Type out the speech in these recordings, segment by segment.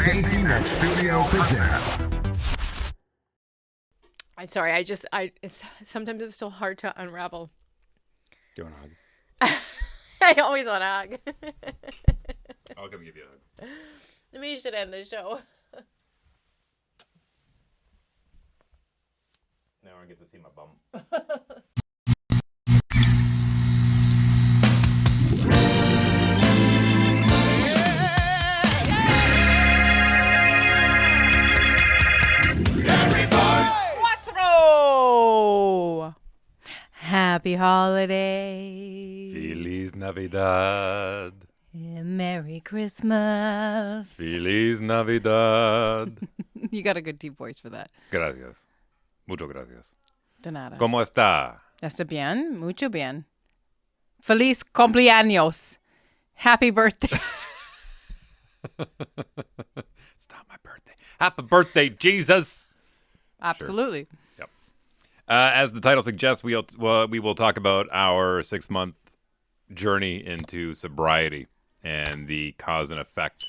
Safety Net Studio presents. I'm sorry. Sometimes it's still hard to unravel. Do you want a hug? I always want a hug. I'll come give you a hug. Maybe you should end the show. Now I get to see my bum. Cuatro! Happy holiday. Feliz Navidad. Merry Christmas. Feliz Navidad. You got a good deep voice for that. Gracias. Mucho gracias. De nada. ¿Cómo está? Está bien. Mucho bien. Feliz cumpleaños. Happy birthday. It's not my birthday. Happy birthday, Jesus. Absolutely. Sure. Yep. As the title suggests, we will talk about our 6-month journey into sobriety and the cause and effect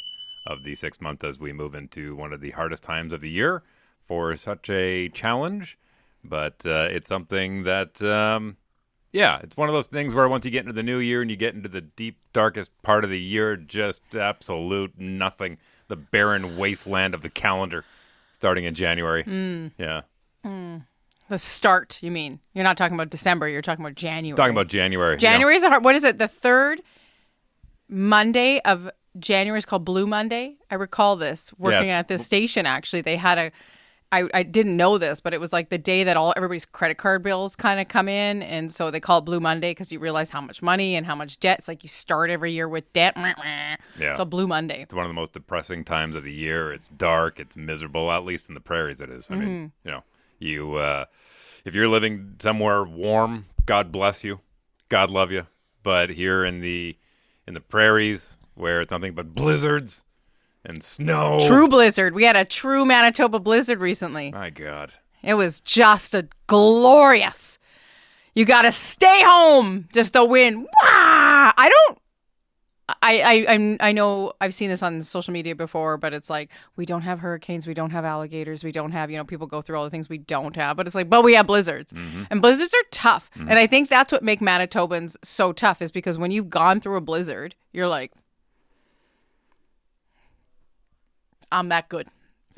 of the 6 months as we move into one of the hardest times of the year for such a challenge. But it's something that, it's one of those things where once you get into the new year and you get into the deep, darkest part of the year, just absolute nothing. The barren wasteland of the calendar starting in January. Yeah. The start, you mean? You're not talking about December. You're talking about January. Talking about January. January is a hard. What is it? The third Monday of January is called Blue Monday. I recall this working at this station. Actually, they had I didn't know this, but it was like the day that everybody's credit card bills kind of come in, and so they call it Blue Monday because you realize how much money and how much debt. It's like you start every year with debt. Yeah. So Blue Monday. It's one of the most depressing times of the year. It's dark. It's miserable. At least in the prairies, it is. I mean, if you're living somewhere warm, God bless you, God love you. But here in the prairies, where it's nothing but blizzards and snow. True blizzard. We had a true Manitoba blizzard recently. My God. It was just a glorious. You got to stay home. Just the wind. Wah! I know I've seen this on social media before, but it's like, we don't have hurricanes. We don't have alligators. We don't have, people go through all the things we don't have. But it's like, but we have blizzards. Mm-hmm. And blizzards are tough. Mm-hmm. And I think that's what makes Manitobans so tough is because when you've gone through a blizzard, you're like, I'm that good.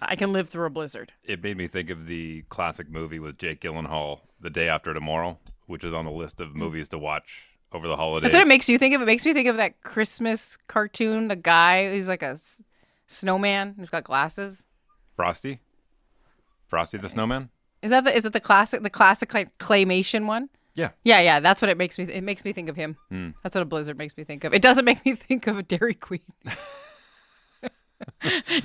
I can live through a blizzard. It made me think of the classic movie with Jake Gyllenhaal, The Day After Tomorrow, which is on the list of movies to watch over the holidays. That's what it makes you think of. It makes me think of that Christmas cartoon, the guy who's like a snowman. He's got glasses. Frosty the Snowman? Is it the classic claymation one? Yeah. Yeah. That's what it makes me. It makes me think of him. That's what a blizzard makes me think of. It doesn't make me think of a Dairy Queen.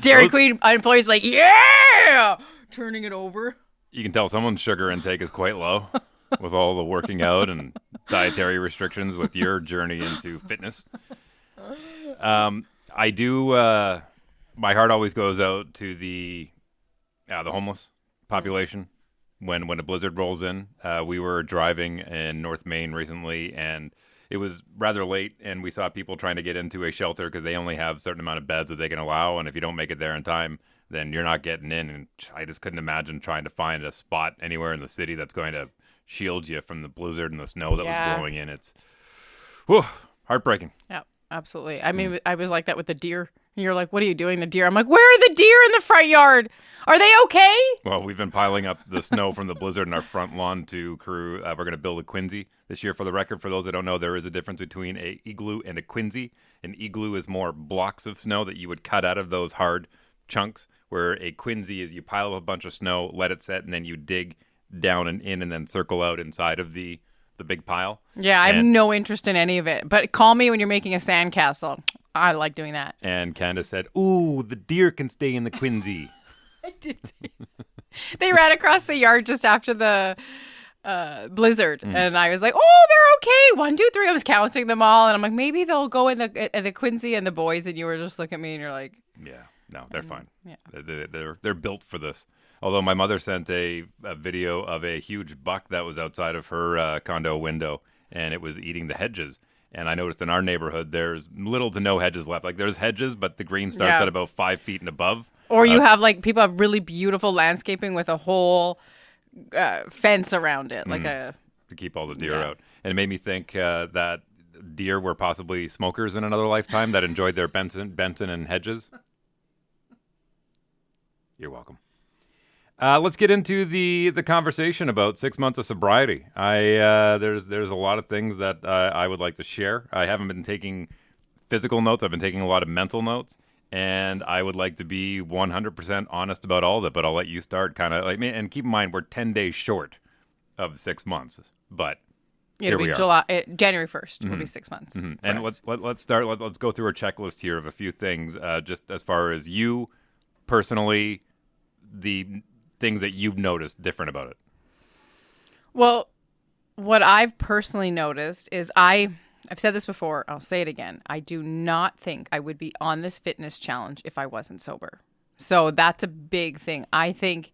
Dairy Queen employees like, yeah, turning it over. You can tell someone's sugar intake is quite low with all the working out and dietary restrictions with your journey into fitness. I do. My heart always goes out to the homeless population when a blizzard rolls in. We were driving in North Maine recently, and it was rather late, and we saw people trying to get into a shelter because they only have a certain amount of beds that they can allow, and if you don't make it there in time, then you're not getting in. And I just couldn't imagine trying to find a spot anywhere in the city that's going to shield you from the blizzard and the snow that was blowing in. It's heartbreaking. Yeah, absolutely. I mean, I was like that with the deer. And you're like, what are you doing, the deer? I'm like, where are the deer in the front yard? Are they okay? Well, we've been piling up the snow from the blizzard in our front lawn to crew. We're going to build a quinzhee this year. For the record, for those that don't know, there is a difference between an igloo and a quinzhee. An igloo is more blocks of snow that you would cut out of those hard chunks, where a quinzhee is you pile up a bunch of snow, let it set, and then you dig down and in and then circle out inside of the big pile. Yeah, I have no interest in any of it. But call me when you're making a sandcastle. I like doing that. And Candace said, ooh, the deer can stay in the quinzhee. I did say that. They ran across the yard just after the blizzard. And I was like, oh, they're okay. 1, 2, 3. I was counting them all. And I'm like, maybe they'll go in the quinzhee and the boys. And you were just looking at me and you're like. Yeah, no, they're fine. Yeah. They're built for this. Although my mother sent a video of a huge buck that was outside of her condo window, and it was eating the hedges. And I noticed in our neighborhood, there's little to no hedges left. Like there's hedges, but the green starts at about 5 feet and above. Or you have like people have really beautiful landscaping with a whole fence around it, like a to keep all the deer out. And it made me think that deer were possibly smokers in another lifetime that enjoyed their Benson and hedges. You're welcome. Let's get into the conversation about 6 months of sobriety. There's a lot of things that I would like to share. I haven't been taking physical notes. I've been taking a lot of mental notes, and I would like to be 100% honest about all of it. But I'll let you start, kind of like me. And keep in mind, we're 10 days short of 6 months, but here we are. January 1st will be 6 months. And let's start. Let's go through a checklist here of a few things, just as far as you personally, the things that you've noticed different about it. Well, what I've personally noticed is I've said this before, I'll say it again. I do not think I would be on this fitness challenge if I wasn't sober. So that's a big thing. I think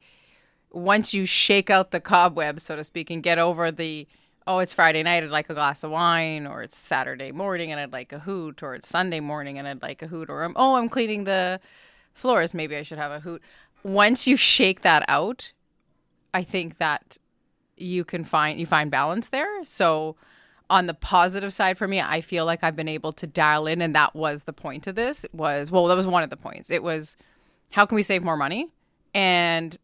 once you shake out the cobwebs, so to speak, and get over it's Friday night, I'd like a glass of wine, or it's Saturday morning and I'd like a hoot, or it's Sunday morning and I'd like a hoot, or I'm cleaning the floors, maybe I should have a hoot. Once you shake that out, I think that you find balance there. So on the positive side for me, I feel like I've been able to dial in, and that was the point of this. That was one of the points. It was, how can we save more money? And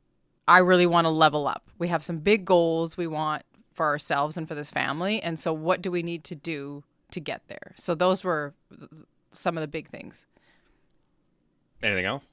I really want to level up. We have some big goals we want for ourselves and for this family. And so what do we need to do to get there? So those were some of the big things. Anything else?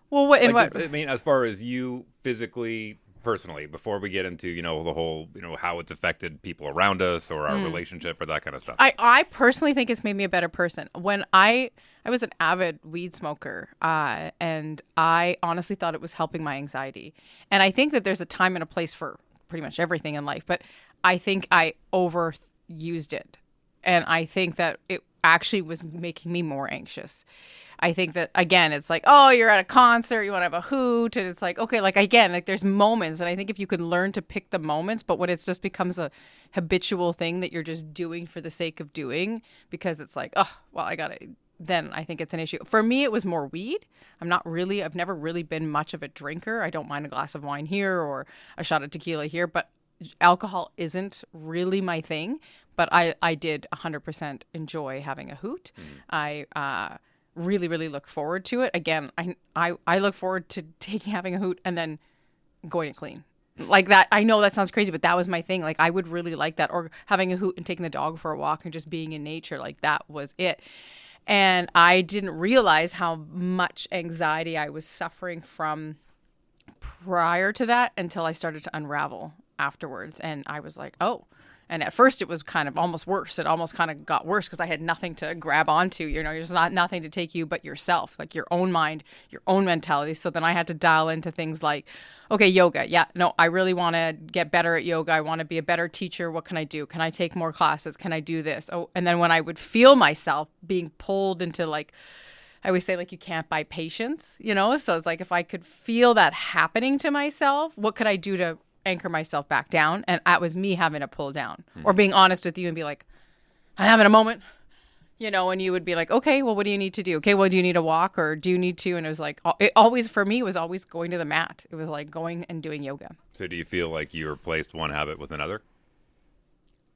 Well, I mean, as far as you physically, personally, before we get into, the whole, how it's affected people around us or our relationship or that kind of stuff. I personally think it's made me a better person. When I was an avid weed smoker, and I honestly thought it was helping my anxiety. And I think that there's a time and a place for pretty much everything in life, but I think I overused it. And I think that it actually was making me more anxious. I think that, again, it's like, you're at a concert, you want to have a hoot, and it's like, okay, like, again, like, there's moments, and I think if you can learn to pick the moments, but when it just becomes a habitual thing that you're just doing for the sake of doing, because it's like, then I think it's an issue. For me, it was more weed. I've never really been much of a drinker. I don't mind a glass of wine here or a shot of tequila here, but alcohol isn't really my thing. But I did 100% enjoy having a hoot. I really, really look forward to it. Again, I look forward to having a hoot and then going to clean. Like that, I know that sounds crazy, but that was my thing. Like, I would really like that. Or having a hoot and taking the dog for a walk and just being in nature. Like, that was it. And I didn't realize how much anxiety I was suffering from prior to that until I started to unravel afterwards. And I was like, oh. And at first it was kind of almost worse. It almost kind of got worse because I had nothing to grab onto. There's nothing to take you but yourself, like your own mind, your own mentality. So then I had to dial into things like, okay, yoga. Yeah, no, I really want to get better at yoga. I want to be a better teacher. What can I do? Can I take more classes? Can I do this? Oh, and then when I would feel myself being pulled into, like, I always say, like, you can't buy patience, So it's like, if I could feel that happening to myself, what could I do to anchor myself back down? And that was me having to pull down or being honest with you and be like, I'm having a moment, and you would be like, okay, well, what do you need to do? Okay, well, do you need a walk or do you need to? And it was like, for me, it was always going to the mat. It was like going and doing yoga. So do you feel like you replaced one habit with another?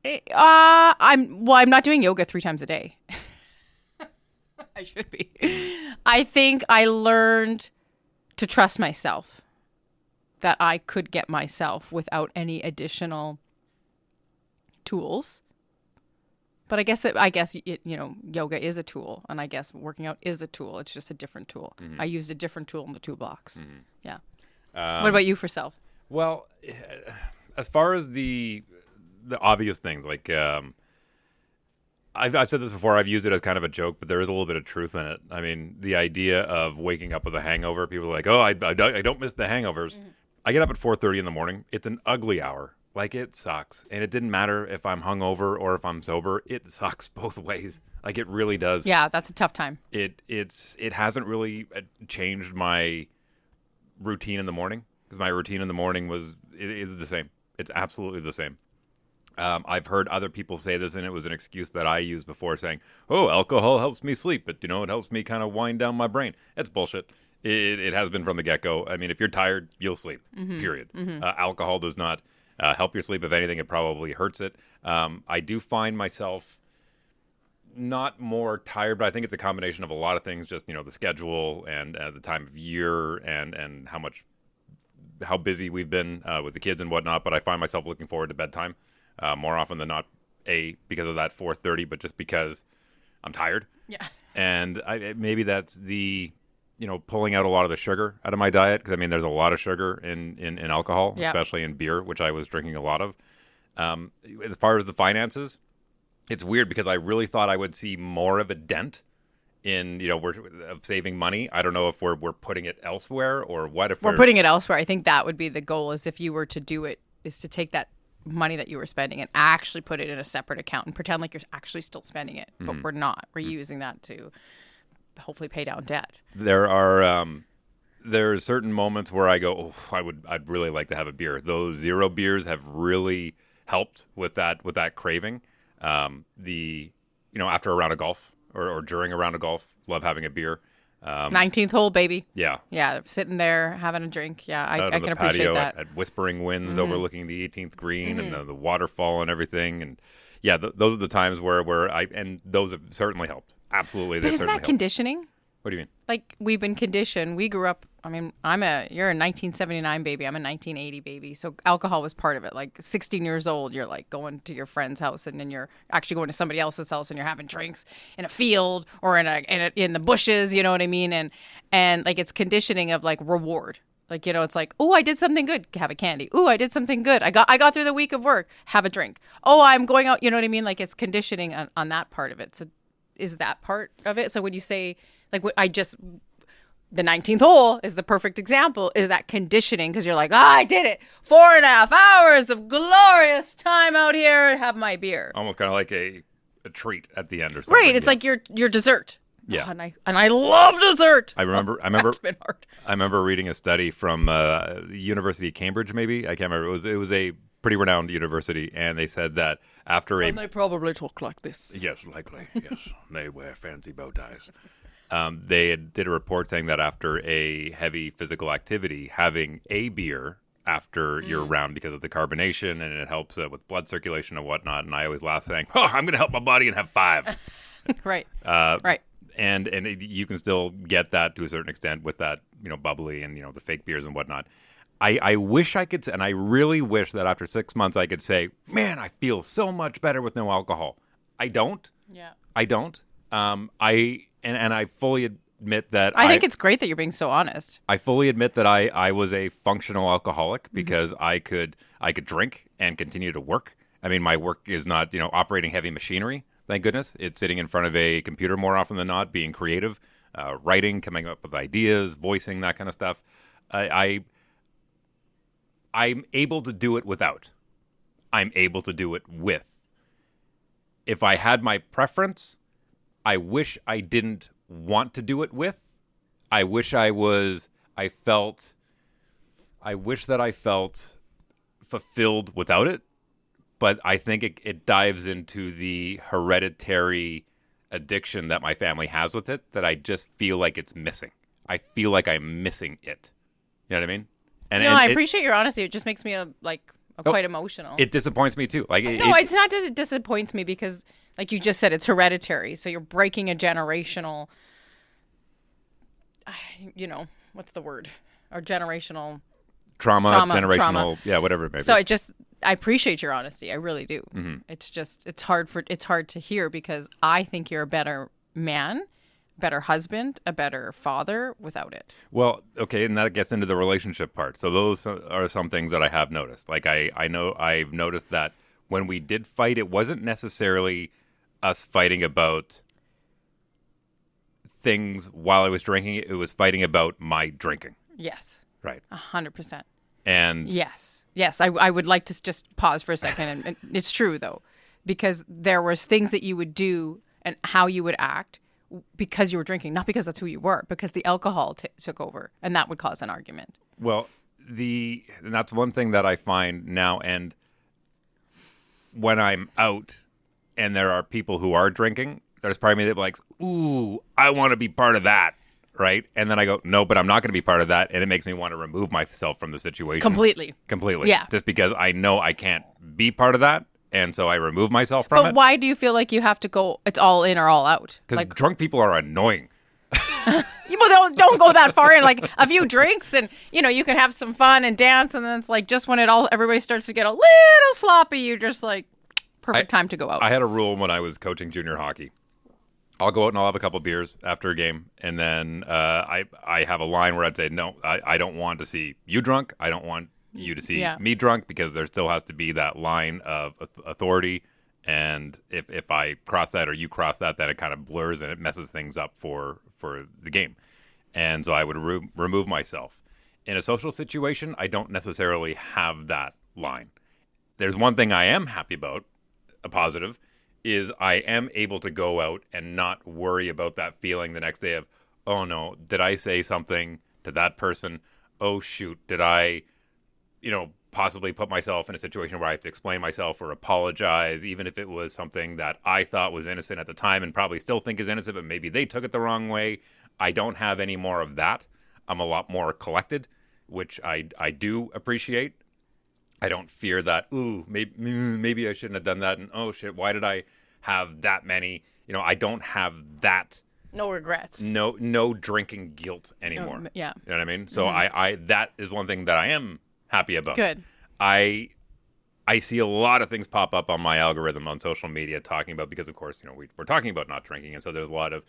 I'm not doing yoga 3 times a day. I should be. I think I learned to trust myself. That I could get myself without any additional tools. But I guess yoga is a tool, and I guess working out is a tool. It's just a different tool. I used a different tool in the toolbox. Yeah. What about you for self? Well, as far as the obvious things, like I've said this before. I've used it as kind of a joke, but there is a little bit of truth in it. I mean, the idea of waking up with a hangover. People are like, I don't miss the hangovers. I get up at 4:30 in the morning. It's an ugly hour. Like, it sucks. And it didn't matter if I'm hungover or if I'm sober. It sucks both ways. Like, it really does. Yeah, that's a tough time. It hasn't really changed my routine in the morning, because my routine in the morning is the same. It's absolutely the same. I've heard other people say this, and it was an excuse that I used before, saying, "Oh, alcohol helps me sleep, but it helps me kind of wind down my brain." That's bullshit. It has been from the get-go. I mean, if you're tired, you'll sleep. Period. Alcohol does not help your sleep. If anything, it probably hurts it. I do find myself not more tired, but I think it's a combination of a lot of things. Just the schedule and the time of year and how busy we've been with the kids and whatnot. But I find myself looking forward to bedtime. More often than not, because of that 4:30, but just because I'm tired. Yeah. And maybe that's the, pulling out a lot of the sugar out of my diet. Because, there's a lot of sugar in alcohol, especially in beer, which I was drinking a lot of. As far as the finances, it's weird because I really thought I would see more of a dent in, of saving money. I don't know if we're putting it elsewhere or what. If we're putting it elsewhere. I think that would be the goal, is if you were to do it, is to take that money that you were spending and actually put it in a separate account and pretend like you're actually still spending it, but we're not. We're using that to hopefully pay down debt. There's certain moments where I go, I'd really like to have a beer. Those zero beers have really helped with that craving. After a round of golf or during a round of golf, love having a beer. 19th hole, baby. Yeah. Yeah, sitting there having a drink. Yeah, I can appreciate patio that. At Whispering Winds overlooking the 18th green and the waterfall and everything. And yeah, those are the times where and those have certainly helped. Absolutely. But isn't that conditioning? What do you mean? Like, we've been conditioned. We grew up, you're a 1979 baby. I'm a 1980 baby. So alcohol was part of it. Like 16 years old, you're like going to your friend's house and then you're actually going to somebody else's house and you're having drinks in a field or in the bushes, you know what I mean? And like, it's conditioning of like reward. Like, it's like, oh, I did something good, have a candy. Oh, I did something good. I got through the week of work, have a drink. Oh, I'm going out, you know what I mean? Like, it's conditioning on that part of it. So is that part of it? So when you say, like, the 19th hole is the perfect example, is that conditioning, because you're like, I did it. 4.5 hours of glorious time out here, have my beer. Almost kind of like a treat at the end or something. Right, it's like your dessert. Yeah. Oh, and I love dessert. I remember That's been hard. I remember reading a study from the University of Cambridge, maybe. I can't remember. It was a pretty renowned university, and they said that after and they probably talk like this. Yes, likely. Yes, they wear fancy bow ties. They did a report saying that after a heavy physical activity, having a beer after your round, because of the carbonation and it helps with blood circulation and whatnot. And I always laugh saying, "Oh, I'm going to help my body and have 5." Right. Right. And you can still get that to a certain extent with that, bubbly and the fake beers and whatnot. I wish I could, and I really wish that after 6 months I could say, man, I feel so much better with no alcohol. I don't. Yeah. I don't. And I fully admit that I think it's great that you're being so honest. I fully admit that I was a functional alcoholic because I could drink and continue to work. My work is not, operating heavy machinery. Thank goodness. It's sitting in front of a computer more often than not, being creative, writing, coming up with ideas, voicing, that kind of stuff. I'm able to do it without. I'm able to do it with. If I had my preference, I wish I didn't want to do it with. I wish that I felt fulfilled without it. But I think it dives into the hereditary addiction that my family has with it, that I just feel like it's missing. I feel like I'm missing it. You know what I mean? I appreciate your honesty. It just makes me quite emotional. It disappoints me too. It's not that it disappoints me, because like you just said, it's hereditary. So you're breaking a generational, what's the word? Or generational trauma, generational, yeah, whatever it may be. So I appreciate your honesty. I really do. Mm-hmm. It's hard to hear, because I think you're a better man, better husband, a better father without it. Well, okay, and that gets into the relationship part. So those are some things that I have noticed. Like I know I've noticed that when we did fight, it wasn't necessarily us fighting about things while I was drinking. It was fighting about my drinking. Yes. Right. 100%. And yes, I would like to just pause for a second, and it's true though, because there was things that you would do and how you would act because you were drinking, not because that's who you were, because the alcohol took over, and that would cause an argument. Well, and that's one thing that I find now, and when I'm out and there are people who are drinking, there's part of me that like, ooh, I want to be part of that, right? And then I go, no, but I'm not going to be part of that, and it makes me want to remove myself from the situation. Completely. Yeah. Just because I know I can't be part of that, and so I remove myself from it. But why do you feel like you have to go, it's all in or all out? Because like, drunk people are annoying. Don't go that far in. Like a few drinks and, you can have some fun and dance, and then it's like just when everybody starts to get a little sloppy, you're just like, perfect time to go out. I had a rule when I was coaching junior hockey. I'll go out and I'll have a couple beers after a game, and then I have a line where I'd say, no, I don't want to see you drunk. I don't want you to see me drunk, because there still has to be that line of authority. And if I cross that or you cross that, then it kind of blurs and it messes things up for the game. And so I would remove myself. In a social situation, I don't necessarily have that line. There's one thing I am happy about, a positive, is I am able to go out and not worry about that feeling the next day of, oh no, did I say something to that person? Oh shoot, did I, possibly put myself in a situation where I have to explain myself or apologize, even if it was something that I thought was innocent at the time and probably still think is innocent, but maybe they took it the wrong way. I don't have any more of that. I'm a lot more collected, which I do appreciate. I don't fear that, ooh, maybe I shouldn't have done that, and oh shit, why did I have that many? I don't have that. No regrets. No drinking guilt anymore. Yeah. You know what I mean? So I that is one thing that I am happy about. Good. I see a lot of things pop up on my algorithm on social media talking about, because of course, we're talking about not drinking, and so there's a lot of,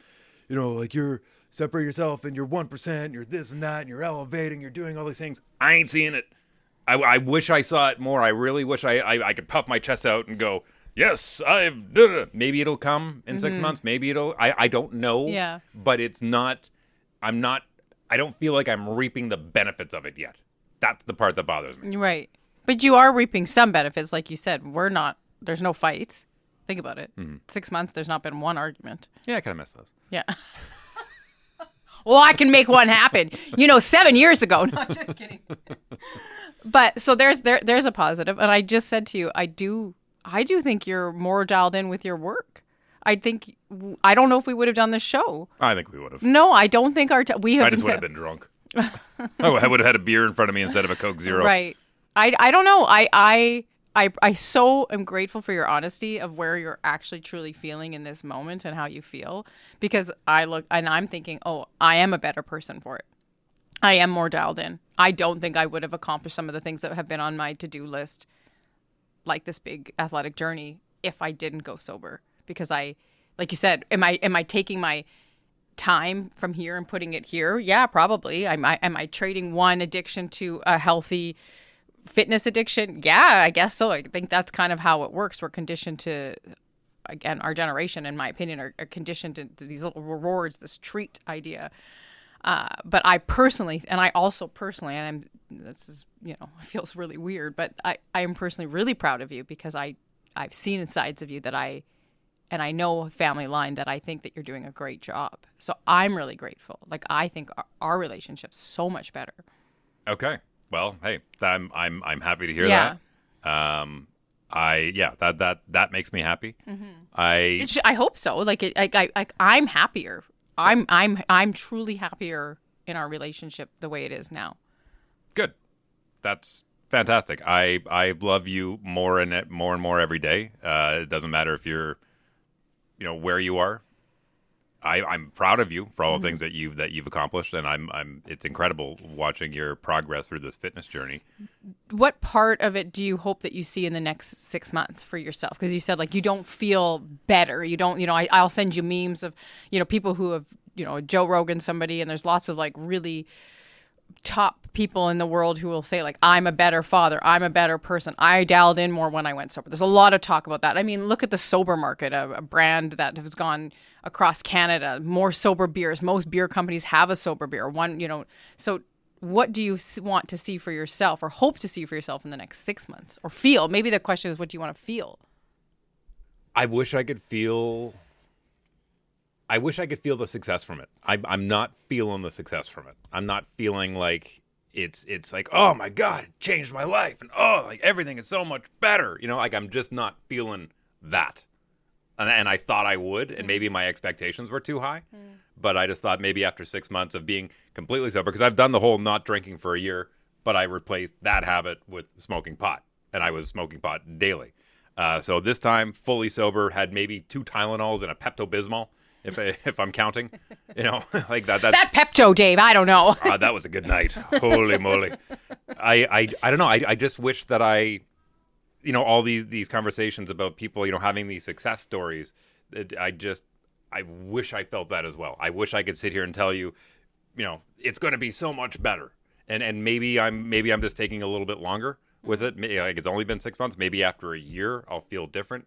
like you're separate yourself and you're 1%, you're this and that, and you're elevating, you're doing all these things. I ain't seeing it. I wish I saw it more. I really wish I could puff my chest out and go, yes, I've done it. Maybe it'll come in 6 months. Maybe I don't know. Yeah. But it's not, I don't feel like I'm reaping the benefits of it yet. That's the part that bothers me. Right. But you are reaping some benefits. Like you said, there's no fights. Think about it. 6 months, there's not been one argument. Yeah, I kind of miss those. Yeah. Well, I can make one happen. 7 years ago. No, I'm just kidding. But so there's a positive. And I just said to you, I do think you're more dialed in with your work. I don't know if we would have done this show. I think we would have. No, I don't think I just would have been drunk. I would have had a beer in front of me instead of a Coke Zero. Right. I don't know. I so am grateful for your honesty of where you're actually truly feeling in this moment and how you feel, because I look and I'm thinking, oh, I am a better person for it. I am more dialed in. I don't think I would have accomplished some of the things that have been on my to-do list, like this big athletic journey, if I didn't go sober. Because like you said, am I taking my time from here and putting it here? Yeah, probably. Am I trading one addiction to a healthy fitness addiction? Yeah, I guess so. I think that's kind of how it works. We're conditioned to, again, our generation, in my opinion, are conditioned to these little rewards, this treat idea. But I personally, and this is, it feels really weird, but I am personally really proud of you, because I've seen sides of you that I know family line that I think that you're doing a great job. So I'm really grateful. Like, I think our relationship's so much better. Okay. Well, hey, I'm happy to hear that. That makes me happy. Mm-hmm. I hope so. Like, I'm happier. I'm truly happier in our relationship the way it is now. Good. That's fantastic. I love you more and more every day. It doesn't matter if you're, where you are. I'm proud of you for all the things that you've accomplished, and it's incredible watching your progress through this fitness journey. What part of it do you hope that you see in the next 6 months for yourself? Because you said, like, you don't feel better. You don't, I'll send you memes of, people who have, Joe Rogan, somebody, and there's lots of like really top people in the world who will say, like, I'm a better father, I'm a better person, I dialed in more when I went sober. There's a lot of talk about that. I mean, look at the sober market, a brand that has gone across Canada, more sober beers. Most beer companies have a sober beer. So what do you want to see for yourself, or hope to see for yourself in the next 6 months, or feel? Maybe the question is, what do you want to feel? I wish I could feel the success from it. I'm not feeling the success from it. I'm not feeling like, it's like, oh my God, it changed my life, and oh, like everything is so much better. Like I'm just not feeling that. And I thought I would, and maybe my expectations were too high. But I just thought maybe after 6 months of being completely sober, because I've done the whole not drinking for a year, but I replaced that habit with smoking pot, and I was smoking pot daily. So this time, fully sober, had maybe 2 Tylenols and a Pepto-Bismol, if I'm counting, like that. That Pepto, Dave, I don't know. That was a good night. Holy moly. I don't know. I just wish that all these conversations about people, having these success stories, I wish I felt that as well. I wish I could sit here and tell you, it's going to be so much better. And maybe I'm just taking a little bit longer with it. Like it's only been 6 months. Maybe after a year I'll feel different.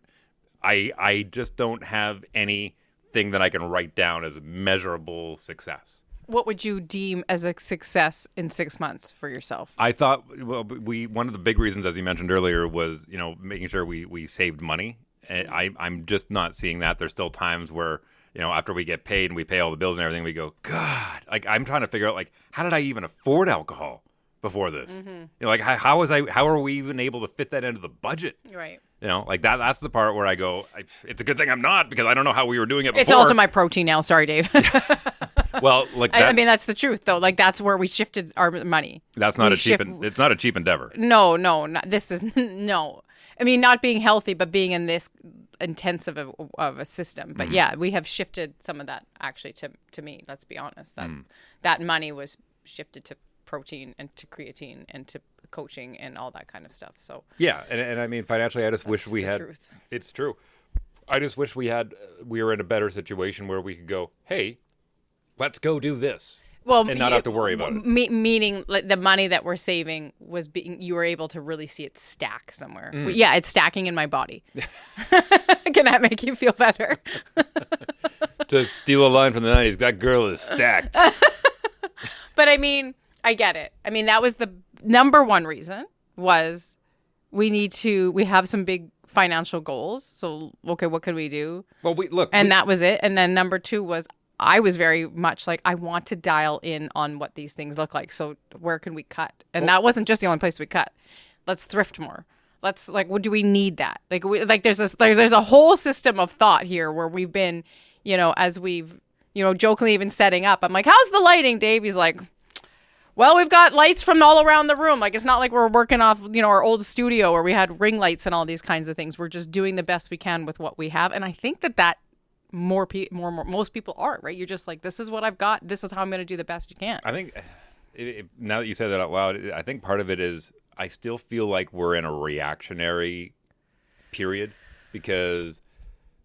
I just don't have anything that I can write down as measurable success. What would you deem as a success in 6 months for yourself? I thought, one of the big reasons, as you mentioned earlier, was, making sure we saved money. And I'm just not seeing that. There's still times where, after we get paid and we pay all the bills and everything, we go, God, like I'm trying to figure out, like, how did I even afford alcohol before this? Like how are we even able to fit that into the budget? Right. Like that's the part where I go, it's a good thing I'm not, because I don't know how we were doing it before. It's also my protein now. Sorry, Dave. Well, like I mean, that's the truth, though. Like that's where we shifted our money. That's not it's not a cheap endeavor. No, this is no. I mean, not being healthy, but being in this intensive of a system. But yeah, we have shifted some of that actually to me. Let's be honest. That money was shifted to protein and to creatine and to coaching and all that kind of stuff. So yeah, and I mean financially, I just wish we had. Truth. It's true. I just wish we were in a better situation where we could go, hey, let's go do this. Well, and not have to worry about it. Meaning, like, the money that we're saving you were able to really see it stack somewhere. Yeah, it's stacking in my body. Can that make you feel better? To steal a line from the 90s, that girl is stacked. But I mean, I get it. I mean, that was the number one reason was we have some big financial goals. So, okay, what could we do? Well, that was it. And then number 2 was I was very much like, I want to dial in on what these things look like. So where can we cut? And that wasn't just the only place we cut. Let's thrift more. Let's do we need that? There's a whole system of thought here where we've been, as we've, jokingly even setting up. I'm like, how's the lighting, Dave? He's like, well, we've got lights from all around the room. Like, it's not like we're working off, our old studio where we had ring lights and all these kinds of things. We're just doing the best we can with what we have. And I think that most people are, right? You're just like, this is what I've got. This is how I'm going to do the best you can. I think now that you say that out loud, I think part of it is I still feel like we're in a reactionary period, because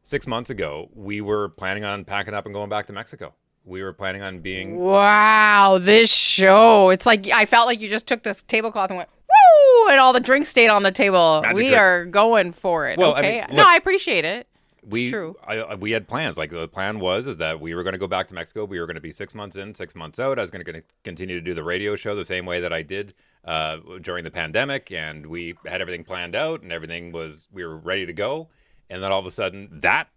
6 months ago, we were planning on packing up and going back to Mexico. We were planning on being... Wow, this show. It's like, I felt like you just took this tablecloth and went, woo, and all the drinks stayed on the table. We are going for it. Well, okay. I mean, look, I appreciate it. We had plans. Like, the plan is that we were going to go back to Mexico. We were going to be 6 months in, 6 months out. I was going to continue to do the radio show the same way that I did during the pandemic, and we had everything planned out, and we were ready to go. And then all of a sudden, that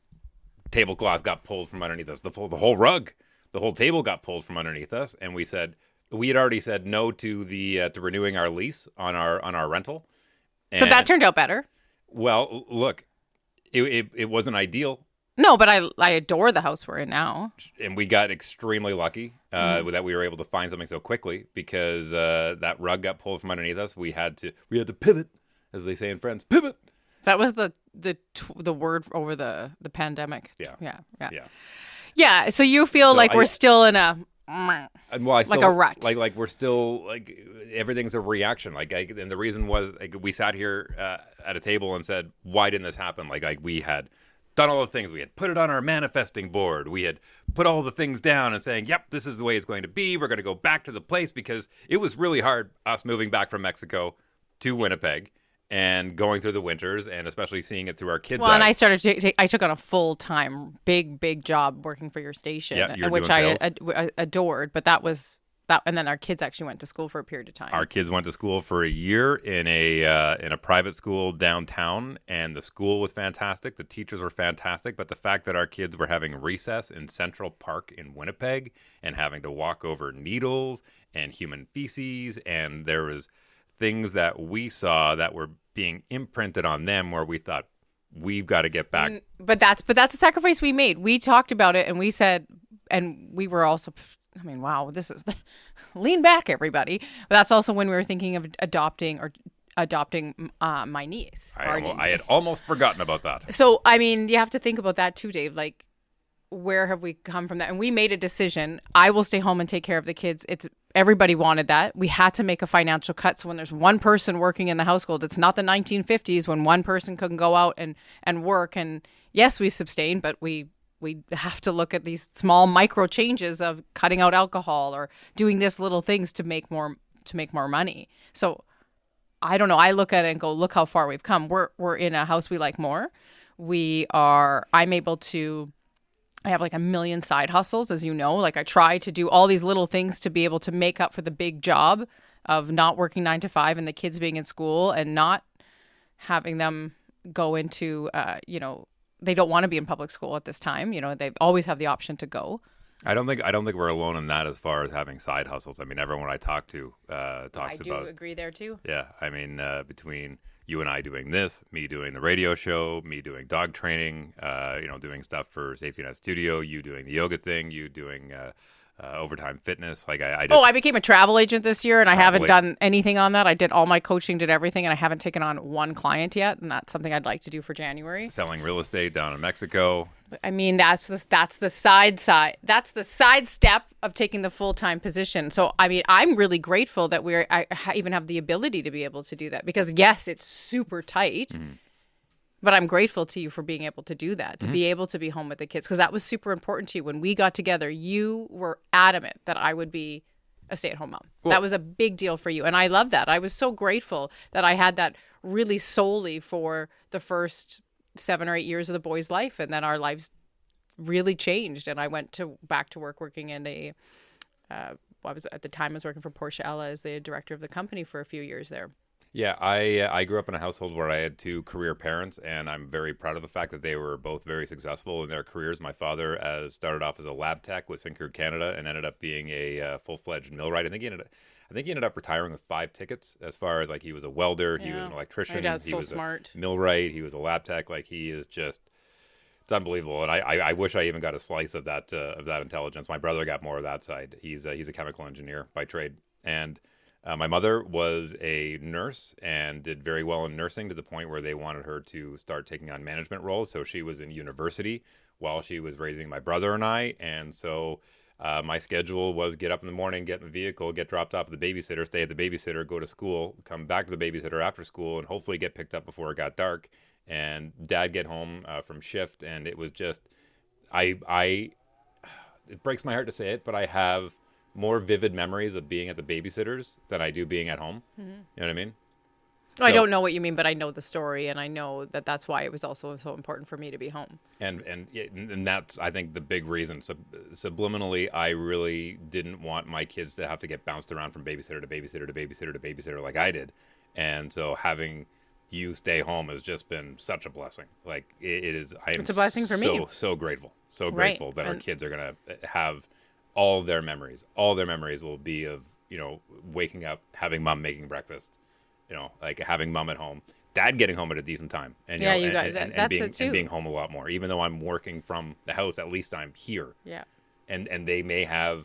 tablecloth got pulled from underneath us. The whole rug, the whole table got pulled from underneath us, and we had already said no to to renewing our lease on our rental. But that turned out better. Well, look. It wasn't ideal. No, but I adore the house we're in now. And we got extremely lucky that we were able to find something so quickly, because that rug got pulled from underneath us. We had to pivot, as they say in Friends. Pivot. That was the word over the pandemic. Yeah. So you feel like we're still in a like a rut. Like we're still like everything's a reaction. And the reason was we sat here at a table and said, why didn't this happen? Like we had done all the things. We had put it on our manifesting board. We had put all the things down and saying, yep, this is the way it's going to be. We're going to go back to the place, because it was really hard, us moving back from Mexico to Winnipeg and going through the winters, and especially seeing it through our kids' eyes. And I started I took on a full-time big job working for your station, which I adored, but that was and then our kids actually went to school for a period of time. Our kids went to school for a year in a private school downtown, and the school was fantastic. The teachers were fantastic, but the fact that our kids were having recess in Central Park in Winnipeg and having to walk over needles and human feces, and there was things that we saw that were being imprinted on them where we thought, we've got to get back. But that's a sacrifice we made. We talked about it, and we said, and we were also, I mean, wow, this is lean back, everybody. But that's also when we were thinking of adopting my niece. I had almost forgotten about that. So, I mean, you have to think about that too, Dave. Like, where have we come from that? And we made a decision. I will stay home and take care of the kids. Everybody wanted that. We had to make a financial cut. So when there's one person working in the household, it's not the 1950s when one person couldn't go out and work. And yes, we sustain, but we have to look at these small micro changes of cutting out alcohol or doing this little things to make more money. So I don't know. I look at it and go, look how far we've come. We're in a house we like more. I'm able to, I have like a million side hustles, as you know. Like I try to do all these little things to be able to make up for the big job of not working 9 to 5 and the kids being in school and not having them go into, they don't want to be in public school at this time. They always have the option to go. I don't think we're alone in that as far as having side hustles. I mean, everyone I talk to talks about. I do agree there too. Yeah, I mean, between you and I doing this, me doing the radio show, me doing dog training, doing stuff for Safety Net Studio, you doing the yoga thing, you doing Overtime Fitness. Like I became a travel agent this year, and I haven't done anything on that. I did all my coaching, did everything, and I haven't taken on one client yet, and that's something I'd like to do for January. Selling real estate down in Mexico. I mean, that's the side. That's the side step of taking the full-time position. So, I mean, I'm really grateful that even have the ability to be able to do that because, yes, it's super tight, but I'm grateful to you for being able to do that, to be able to be home with the kids because that was super important to you. When we got together, you were adamant that I would be a stay-at-home mom. Well, that was a big deal for you, and I love that. I was so grateful that I had that really solely for the first 7 or 8 years of the boy's life, and then our lives really changed. And I went back to work working in I was working for Porsche Ella as the director of the company for a few years there. Yeah, I grew up in a household where I had 2 career parents, and I'm very proud of the fact that they were both very successful in their careers. My father started off as a lab tech with Syncrude Canada and ended up being a full-fledged millwright. I think he ended up retiring with 5 tickets as far as like he was a welder, he was an electrician, he was smart. a millwright, he was a lab tech. Like he is just, it's unbelievable. And I wish I even got a slice of that intelligence. My brother got more of that side. He's a chemical engineer by trade. And my mother was a nurse and did very well in nursing to the point where they wanted her to start taking on management roles. So she was in university while she was raising my brother and I. And so my schedule was get up in the morning, get in the vehicle, get dropped off at the babysitter, stay at the babysitter, go to school, come back to the babysitter after school, and hopefully get picked up before it got dark. And Dad get home from shift, and it was just, it breaks my heart to say it, but I have more vivid memories of being at the babysitters than I do being at home. Mm-hmm. You know what I mean? I don't know what you mean, but I know the story, and I know that that's why it was also so important for me to be home. And that's, I think, the big reason. Subliminally, I really didn't want my kids to have to get bounced around from babysitter to babysitter to babysitter to babysitter like I did. And so having you stay home has just been such a blessing. Like it is. It's a blessing for me. So grateful. So grateful that our kids are going to have all their memories. All their memories will be of, waking up, having mom making breakfast. Like having mom at home, dad getting home at a decent time, and and being home a lot more. Even though I'm working from the house, at least I'm here. Yeah. And they may have,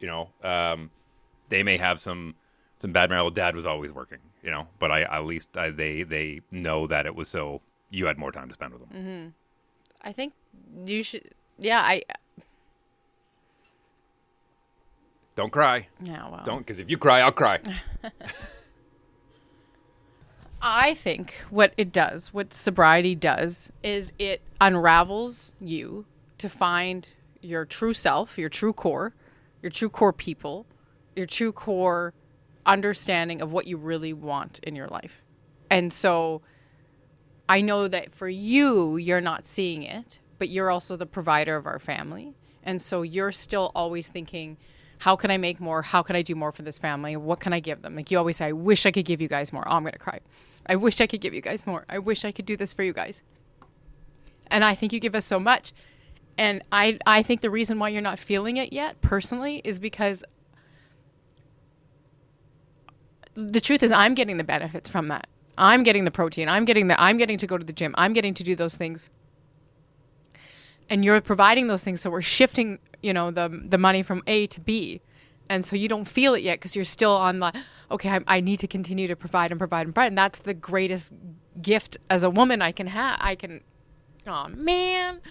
some bad memory. Well, dad was always working, but they know that it was so you had more time to spend with them. Mm-hmm. I think you should. Yeah, Don't cry. Yeah, well. Don't, because if you cry, I'll cry. I think what sobriety does, is it unravels you to find your true self, your true core people, your true core understanding of what you really want in your life. And so I know that for you, you're not seeing it, but you're also the provider of our family. And so you're still always thinking, How can I make more? How can I do more for this family? What can I give them? Like you always say, I wish I could give you guys more. Oh, I'm going to cry. I wish I could give you guys more. I wish I could do this for you guys. And I think you give us so much. And I think the reason why you're not feeling it yet, personally, is because the truth is I'm getting the benefits from that. I'm getting the protein. I'm getting to go to the gym. I'm getting to do those things. And you're providing those things. So we're shifting, the money from A to B. And so you don't feel it yet because you're still on the, okay, I need to continue to provide and provide and provide. And that's the greatest gift as a woman I can have. Oh, man.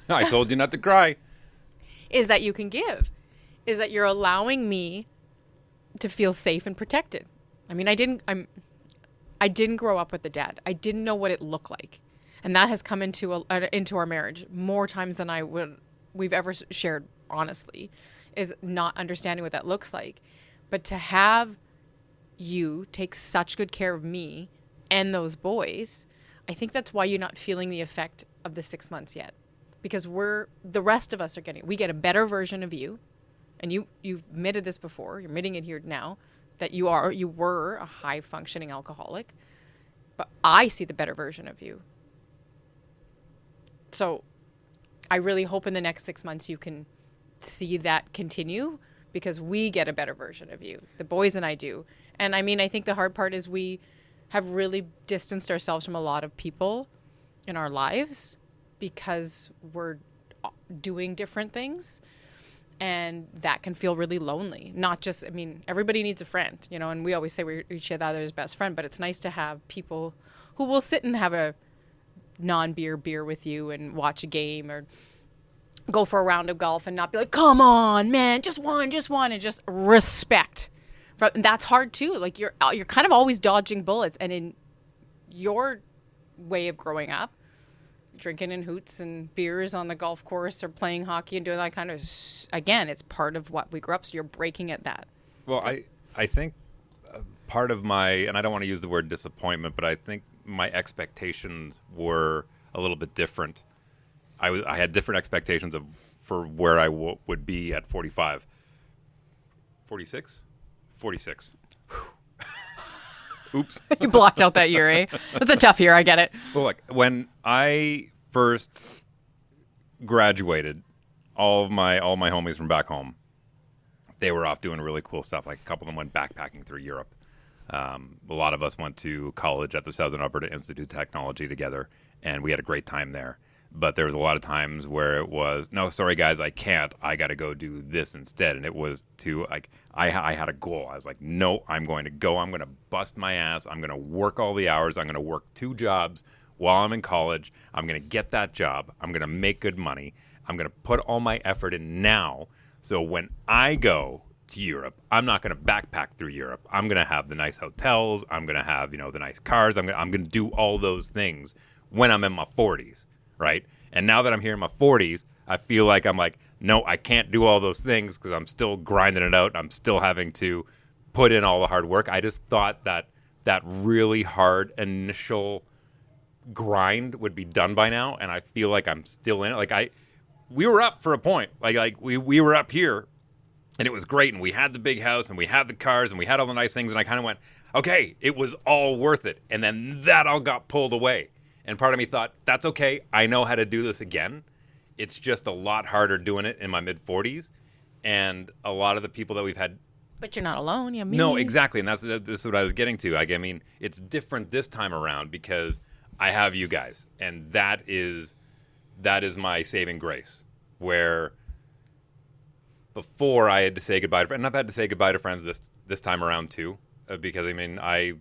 I told you not to cry. Is that you can give. Is that you're allowing me to feel safe and protected. I mean, I didn't grow up with a dad. I didn't know what it looked like. And that has come into our marriage more times than we've ever shared, honestly, is not understanding what that looks like. But to have you take such good care of me and those boys, I think that's why you're not feeling the effect of the 6 months yet. Because the rest of us we get a better version of you. And you've admitted this before, you're admitting it here now, that you were a high functioning alcoholic, but I see the better version of you. So I really hope in the next 6 months you can see that continue, because we get a better version of you. The boys and I do. And I mean, I think the hard part is we have really distanced ourselves from a lot of people in our lives because we're doing different things. And that can feel really lonely. Everybody needs a friend, and we always say we're each other's best friend, but it's nice to have people who will sit and have a non-beer beer with you and watch a game or go for a round of golf and not be like, come on, man, just one, and just respect. And that's hard too. Like you're kind of always dodging bullets. And in your way of growing up, drinking in hoots and beers on the golf course or playing hockey and doing that kind of, again, it's part of what we grew up. So you're breaking at that. Well, I think part of and I don't want to use the word disappointment, but I think my expectations were a little bit different. I had different expectations for where I would be at 45. 46? 46. Oops. You blocked out that year, eh? It's a tough year. I get it. Well, look, when I first graduated, all my homies from back home, they were off doing really cool stuff. Like a couple of them went backpacking through Europe. A lot of us went to college at the Southern Alberta Institute of Technology together, and we had a great time there. But there was a lot of times where it was, no, sorry guys, I can't. I got to go do this instead. And it was I had a goal. I was like, no, I'm going to go. I'm going to bust my ass. I'm going to work all the hours. I'm going to work 2 jobs while I'm in college. I'm going to get that job. I'm going to make good money. I'm going to put all my effort in now. So when I go to Europe, I'm not going to backpack through Europe. I'm going to have the nice hotels. I'm going to have, the nice cars. I'm going to do all those things when I'm in my 40s. Right? And now that I'm here in my 40s, I feel like I'm like, no, I can't do all those things because I'm still grinding it out. I'm still having to put in all the hard work. I just thought that really hard initial grind would be done by now, and I feel like I'm still in it. Like we were up for a point. Like we were up here, and it was great, and we had the big house, and we had the cars, and we had all the nice things, and I kind of went, okay, it was all worth it. And then that all got pulled away. And part of me thought, that's okay. I know how to do this again. It's just a lot harder doing it in my mid-40s. And a lot of the people that we've had... But you're not alone. You have me. No, exactly. And that's what I was getting to. I mean, it's different this time around because I have you guys. And that is my saving grace. Where before I had to say goodbye to friends. And I've had to say goodbye to friends this time around too. Because, I mean, I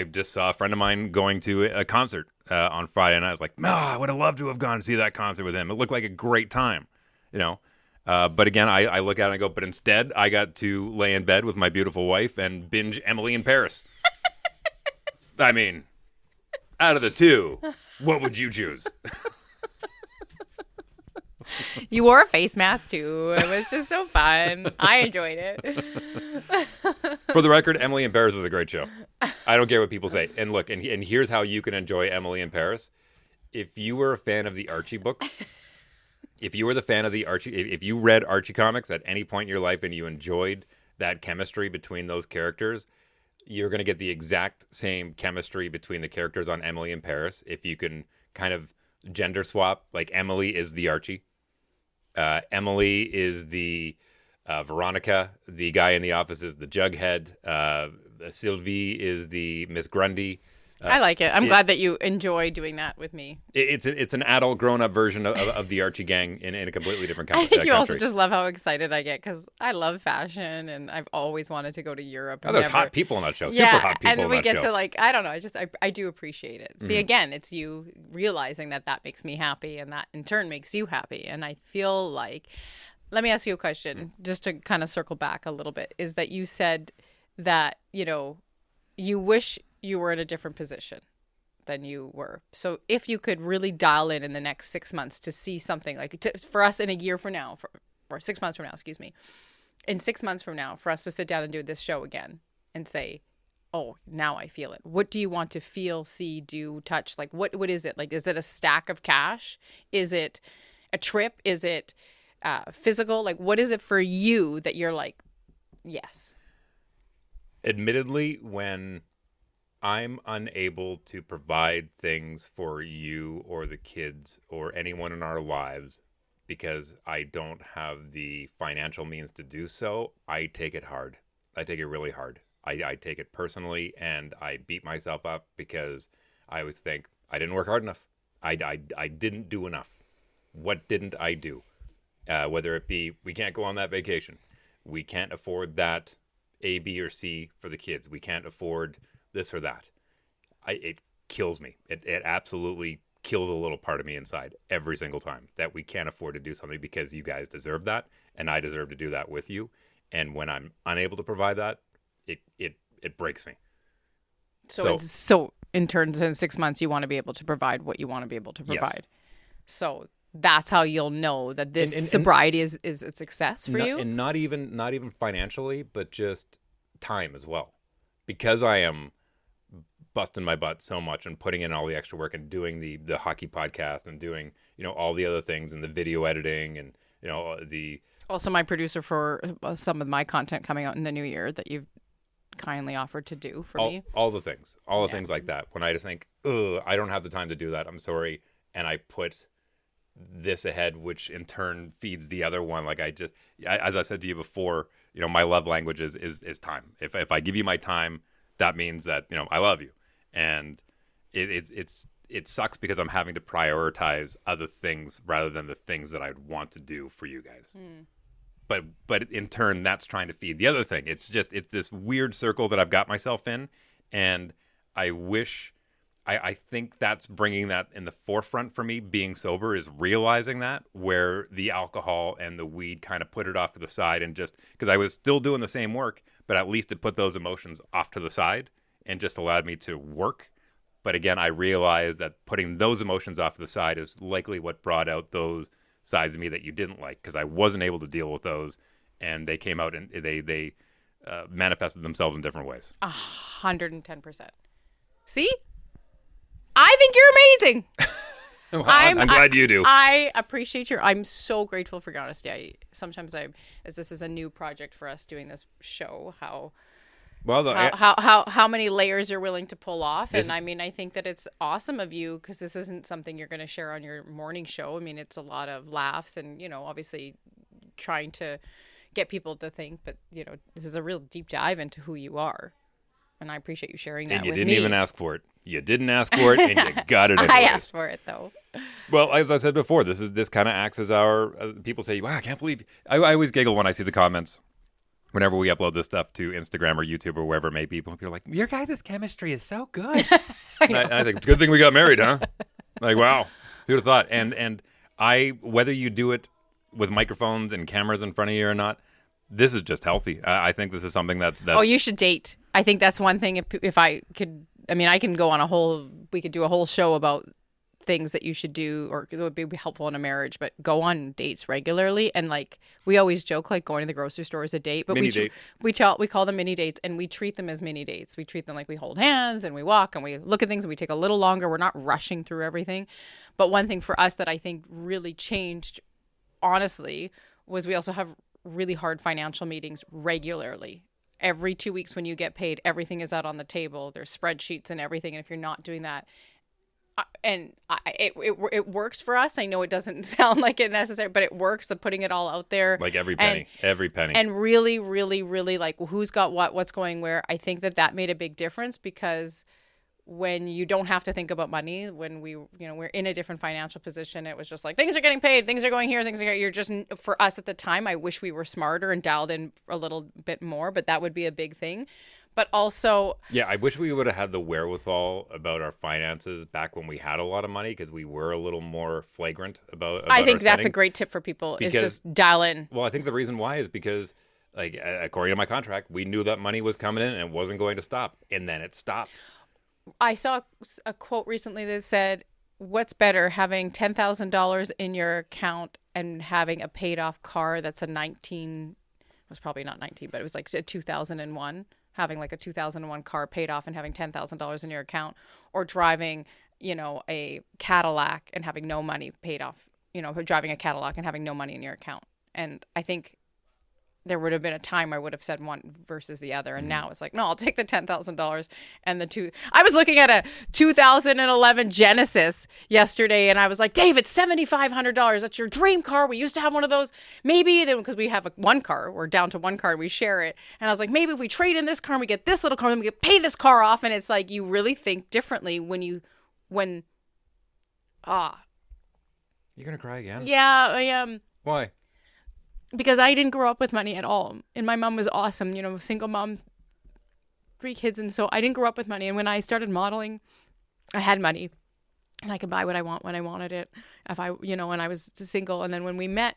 just saw a friend of mine going to a concert on Friday, and I was like, I would have loved to have gone to see that concert with him. It looked like a great time, But again, I look at it and I go, but instead, I got to lay in bed with my beautiful wife and binge Emily in Paris. I mean, out of the two, what would you choose? You wore a face mask too. It was just so fun. I enjoyed it. For the record, Emily in Paris is a great show. I don't care what people say. And look, and here's how you can enjoy Emily in Paris. If you were a fan of the Archie books, if you were the fan of the Archie, if you read Archie comics at any point in your life and you enjoyed that chemistry between those characters, you're going to get the exact same chemistry between the characters on Emily in Paris. If you can kind of gender swap, like Emily is the Archie, Emily is the Veronica, the guy in the office is the Jughead, Sylvie is the Miss Grundy. I like it. I'm glad that you enjoy doing that with me. It's an adult, grown-up version of the Archie gang in a completely different country. I think you also just love how excited I get because I love fashion and I've always wanted to go to Europe. Oh, there's hot people on that show. Yeah, super hot people on that show. And we get to like, I don't know. I do appreciate it. See, again, it's you realizing that makes me happy and that in turn makes you happy. And I feel like, let me ask you a question just to kind of circle back a little bit, is that you said that, you wish you were in a different position than you were. So if you could really dial in the next 6 months to see something like for us in a year from now, or 6 months from now, excuse me, in 6 months from now, for us to sit down and do this show again and say, oh, now I feel it. What do you want to feel, see, do, touch? Like, what is it? Like, is it a stack of cash? Is it a trip? Is it physical? Like, what is it for you that you're like, yes? Admittedly, when I'm unable to provide things for you or the kids or anyone in our lives because I don't have the financial means to do so, I take it hard. I take it really hard. I take it personally, and I beat myself up because I always think I didn't work hard enough. I didn't do enough. What didn't I do? Whether it be we can't go on that vacation. We can't afford that A, B, or C for the kids. We can't afford this or that. It kills me. It absolutely kills a little part of me inside every single time that we can't afford to do something because you guys deserve that and I deserve to do that with you. And when I'm unable to provide that, it breaks me. So in turn, in 6 months, you want to be able to provide what you want to be able to provide. Yes. So that's how you'll know that this sobriety is a success for you. And not even financially, but just time as well. Because I am busting my butt so much and putting in all the extra work and doing the hockey podcast and doing, all the other things and the video editing and, Also my producer for some of my content coming out in the new year that you've kindly offered to do for me. All the things like that. When I just think, I don't have the time to do that. I'm sorry. And I put this ahead, which in turn feeds the other one. Like as I've said to you before, my love language is time. If I give you my time, that means that, I love you. And it sucks because I'm having to prioritize other things rather than the things that I'd want to do for you guys. But in turn, that's trying to feed the other thing. It's this weird circle that I've got myself in. And I think that's bringing that in the forefront for me. Being sober is realizing that, where the alcohol and the weed kind of put it off to the side, and just because I was still doing the same work, but at least it put those emotions off to the side and just allowed me to work. But again, I realized that putting those emotions off to the side is likely what brought out those sides of me that you didn't like, because I wasn't able to deal with those, and they came out and they manifested themselves in different ways. 110%. See? I think you're amazing. Well, I'm glad you do. I appreciate I'm so grateful for your honesty. Sometimes as this is a new project for us doing this show, how many layers you're willing to pull off. And I think that it's awesome of you, because this isn't something you're going to share on your morning show. I mean, it's a lot of laughs and, obviously trying to get people to think, but, this is a real deep dive into who you are. And I appreciate you sharing that with me. And you didn't even ask for it. You didn't ask for it, and you got it anyways. I asked for it, though. Well, as I said before, this kind of acts as our people say, wow, I can't believe. I always giggle when I see the comments whenever we upload this stuff to Instagram or YouTube or wherever it may be. People are like, your guys' chemistry is so good. and I think, it's a good thing we got married, huh? Like, wow, who would have thought? And whether you do it with microphones and cameras in front of you or not, this is just healthy. I think this is something that's... Oh, you should date. I think that's one thing. If I could, I can go on we could do a whole show about things that you should do, or it would be helpful in a marriage, but go on dates regularly. And we always joke, going to the grocery store is a date, but we call them mini dates, and we treat them as mini dates. We treat them like we hold hands and we walk and we look at things and we take a little longer. We're not rushing through everything. But one thing for us that I think really changed honestly was we also have really hard financial meetings regularly. Every 2 weeks when you get paid, everything is out on the table. There's spreadsheets and everything. And if you're not doing that, it works for us. I know it doesn't sound like it necessary, but it works of putting it all out there. Like every penny. And really, really, really like who's got what's going where. I think that made a big difference because when you don't have to think about money, when we're in a different financial position, it was just like things are getting paid, things are going here, you're just, for us at the time, I wish we were smarter and dialed in a little bit more, but that would be a big thing. But also, yeah, I wish we would have had the wherewithal about our finances back when we had a lot of money, because we were a little more flagrant about I think that's a great tip for people, is just dial in. Well, I think the reason why is because, like, according to my contract, we knew that money was coming in and it wasn't going to stop, and then it stopped. I saw a quote recently that said, what's better, having $10,000 in your account and having a paid off car that's a 19, it was probably not 19, but it was like a 2001, having like a 2001 car paid off and having $10,000 in your account, or driving, a Cadillac and having no money paid off, driving a Cadillac and having no money in your account. And I think there would have been a time where I would have said one versus the other. And now it's like, no, I'll take the $10,000 and the two. I was looking at a 2011 Genesis yesterday and I was like, Dave, it's $7,500. That's your dream car. We used to have one of those. Maybe then, because we have one car, we're down to one car and we share it. And I was like, maybe if we trade in this car and we get this little car, then we get pay this car off. And it's like, you really think differently when You're going to cry again? Yeah, I am. Why? Because I didn't grow up with money at all. And my mom was awesome, single mom, 3 kids. And so I didn't grow up with money. And when I started modeling, I had money and I could buy what I want when I wanted it. If I, and I was single. And then when we met,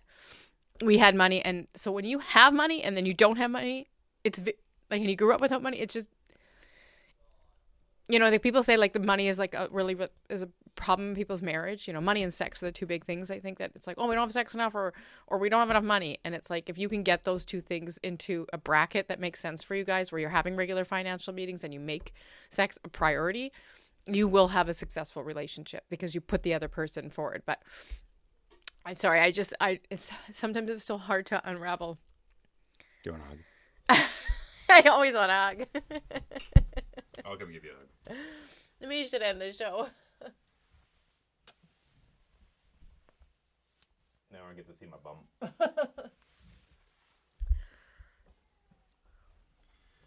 we had money. And so when you have money and then you don't have money, it's like, and you grew up without money, it's just, the people say like the money is like is a problem in people's marriage. Money and sex are the two big things. I think that it's like, oh, we don't have sex enough or we don't have enough money. And it's like, if you can get those two things into a bracket that makes sense for you guys, where you're having regular financial meetings and you make sex a priority, you will have a successful relationship because you put the other person forward. But sometimes it's still hard to unravel. Do you want a hug? I always want a hug. I'll come give you a hug. Maybe you should end the show. Now I get to see my bum.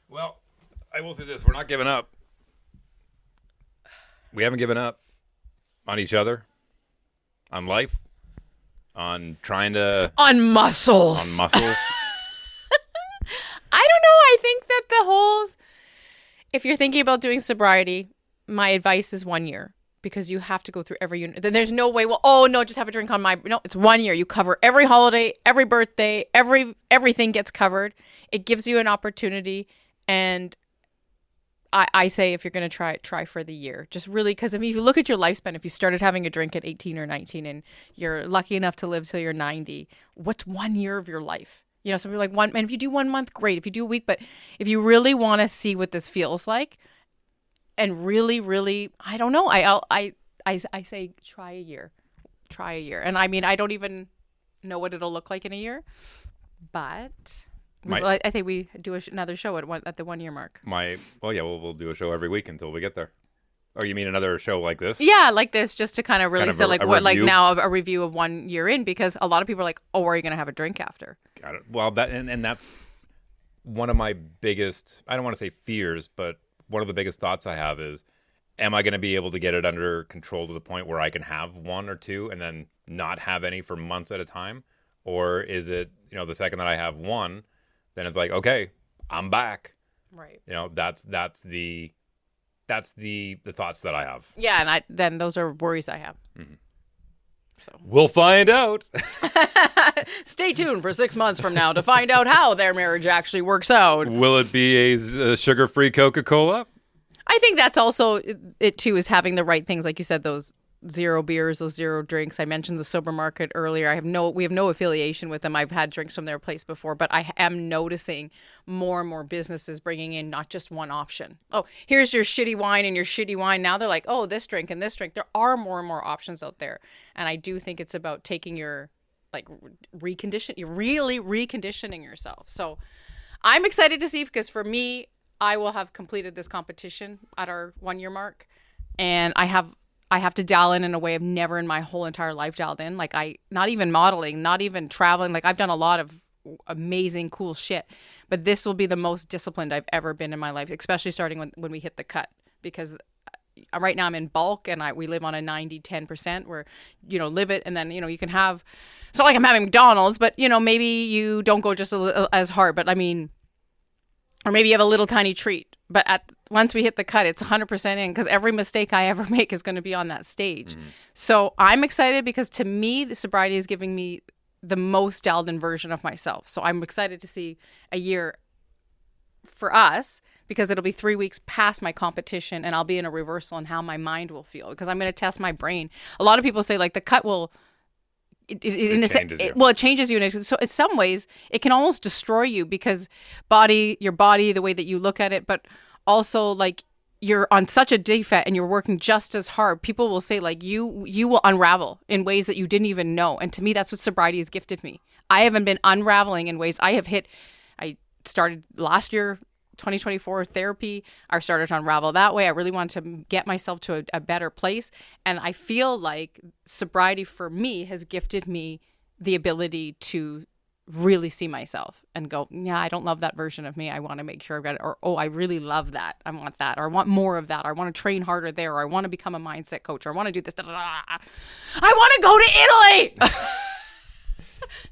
Well, I will say this. We're not giving up. We haven't given up on each other, on life, on trying to... On muscles. On muscles. I don't know. I think that if you're thinking about doing sobriety, my advice is 1 year, because you have to go through every unit. Then there's no way, just have a drink on no, it's 1 year. You cover every holiday, every birthday, everything gets covered. It gives you an opportunity. And I say, if you're going to try for the year, just really, because if you look at your lifespan, if you started having a drink at 18 or 19 and you're lucky enough to live till you're 90, what's 1 year of your life? Some people are like and if you do 1 month, great. If you do a week, but if you really want to see what this feels like, and really, really, I don't know. I say try a year. And I mean, I don't even know what it'll look like in a year, but I think we do another show at the 1 year mark. We'll do a show every week until we get there. Or you mean another show like this? Yeah, like this, just to kind of really say a review of 1 year in, because a lot of people are like, oh, are you going to have a drink after? Got it. Well, that's one of my biggest, I don't want to say fears, but one of the biggest thoughts I have is, am I going to be able to get it under control to the point where I can have 1 or 2 and then not have any for months at a time? Or is it, the second that I have 1, then it's like, okay, I'm back. Right. That's the thoughts that I have. Yeah, and then those are worries I have. Mm-hmm. So we'll find out. Stay tuned for 6 months from now to find out how their marriage actually works out. Will it be a sugar-free Coca-Cola? I think that's also it too, is having the right things, like you said, those 0 beers, those 0 drinks. I mentioned the Sober Market earlier. We have no affiliation with them. I've had drinks from their place before, but I am noticing more and more businesses bringing in not just one option. Oh, here's your shitty wine and your shitty wine. Now they're like, oh, this drink and this drink. There are more and more options out there. And I do think it's about taking your like recondition. You're really reconditioning yourself. So I'm excited to see, because for me, I will have completed this competition at our 1 year mark, and I have to dial in a way I've never in my whole entire life dialed in. Like not even modeling, not even traveling. Like I've done a lot of amazing, cool shit, but this will be the most disciplined I've ever been in my life, especially starting when we hit the cut, because right now I'm in bulk and we live on a 90-10% where, live it. And then, you can have, it's not like I'm having McDonald's, but, maybe you don't go just as hard, but I mean, or maybe you have a little tiny treat, but once we hit the cut, it's 100% in, because every mistake I ever make is going to be on that stage. So I'm excited, because to me, the sobriety is giving me the most dialed in version of myself. So I'm excited to see a year for us, because it'll be 3 weeks past my competition, and I'll be in a reversal on how my mind will feel, because I'm going to test my brain. A lot of people say like the cut will, it changes you. And so in some ways it can almost destroy you, because your body, the way that you look at it, but also like you're on such a defect and you're working just as hard. People will say like you will unravel in ways that you didn't even know. And to me, that's what sobriety has gifted me. I haven't been unraveling in ways I started last year, 2024 therapy. I started to unravel that way. I really wanted to get myself to a better place. And I feel like sobriety for me has gifted me the ability to really see myself and go, yeah, I don't love that version of me. I want to make sure I've got it. Or, oh, I really love that. I want that. Or I want more of that. Or I want to train harder there. Or I want to become a mindset coach. Or I want to do this. I want to go to Italy.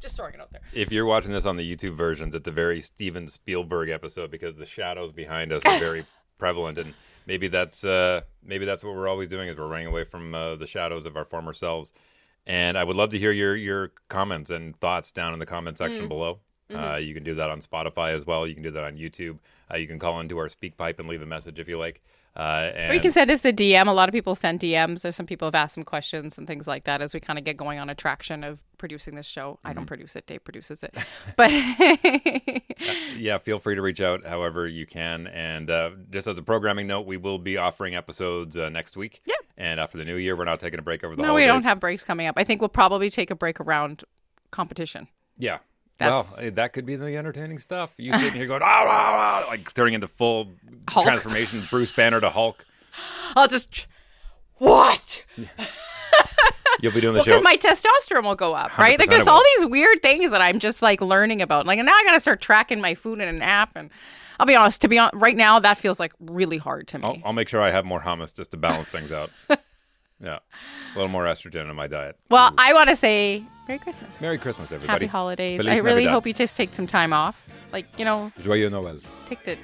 Just throwing it out there. If you're watching this on the YouTube versions, it's a very Steven Spielberg episode, because the shadows behind us are very prevalent, and maybe that's what we're always doing, is we're running away from the shadows of our former selves. And I would love to hear your comments and thoughts down in the comment section below. You can do that on Spotify as well. You can do that on YouTube. You can call into our speak pipe and leave a message if you like. Or you can send us a DM. A lot of people send DMs. There's some people have asked some questions and things like that as we kind of get going on a traction of producing this show. I don't produce it. Dave produces it. But yeah, feel free to reach out however you can. And just as a programming note, we will be offering episodes next week. Yeah. And after the new year, we're not taking a break over the holidays. No, we don't have breaks coming up. I think we'll probably take a break around competition. Yeah. Well, that could be the entertaining stuff. You sitting here going, ah, ah, ah, like turning into full Hulk transformation, Bruce Banner to Hulk. I'll just, what? You'll be doing the show. Because my testosterone will go up, right? Like there's all these weird things that I'm just like learning about. Like now I got to start tracking my food in an app. And I'll be honest, right now, that feels like really hard to me. I'll make sure I have more hummus just to balance things out. Yeah. A little more estrogen in my diet. Well, I want to say Merry Christmas. Merry Christmas, everybody. Happy holidays. Feliz I really Navidad. hope you just take some time off. Like, Joyeux Noël.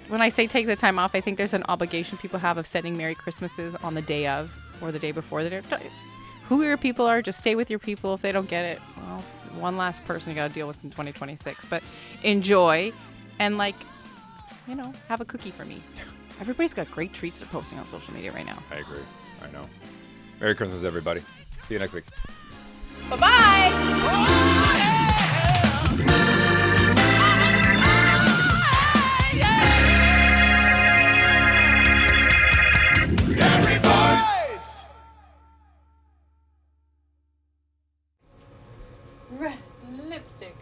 When I say take the time off, I think there's an obligation people have of sending Merry Christmases on the day of or the day before. Who your people are, just stay with your people. If they don't get it, well, one last person you got to deal with in 2026. But enjoy and have a cookie for me. Everybody's got great treats they're posting on social media right now. I agree. I know. Merry Christmas, everybody. See you next week. Bye-bye. Red lipstick.